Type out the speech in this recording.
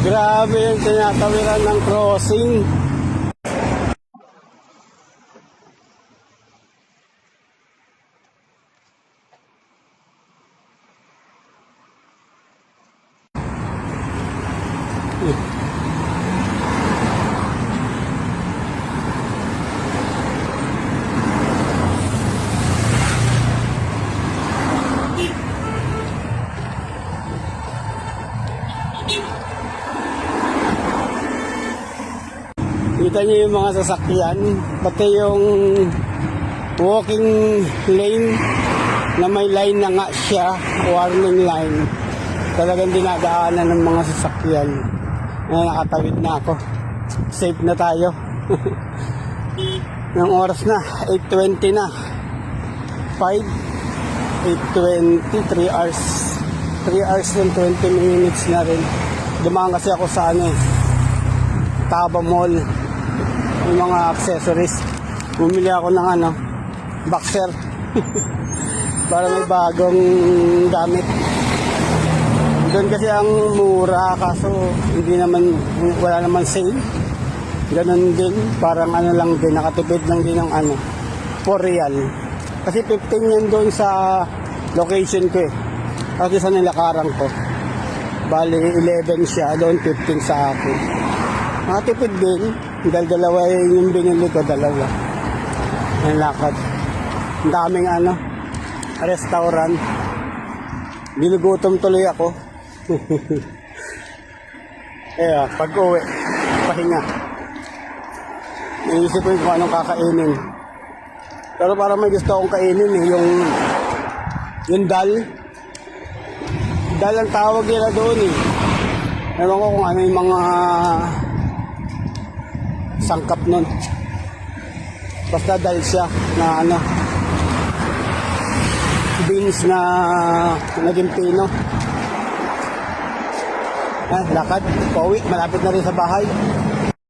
Grabe yung tinatawiran ng crossing. Kita niyo yung mga sasakyan, pati yung walking lane na may line na nga siya, warning line. Talagang dinadaanan ng mga sasakyan. Nakatawid na ako. Safe na tayo. Ng oras na, 8:20 na. 8:20, 3 hours. 3 hours and 20 minutes na rin. Dumaan kasi ako sa Taba Mall. Yung mga accessories. Bumili ako ng boxer. Para may bagong gamit. Doon kasi ang mura, kaso wala naman sale. Ganun din, parang lang din, nakatipid lang din ng 4 real. Kasi 15 yan doon sa location ko Kasi sa nilakaran ko. Bali 11 siya, doon 15 sa akin. Nakatipid din, dahil dalawa yung binili ko, dalawa. Ang lakad. Ang daming restaurant. Ginugutom tuloy ako. Pag uwi, pahinga. Iisip ko kung anong kakainin. Pero parang may gusto akong kainin yung dal. Dal ang tawag nila doon Ewan ko kung ano yung mga sangkap nun. Basta dal siya na beans na naging pino. Lakad, pauwi, malapit na rin sa bahay.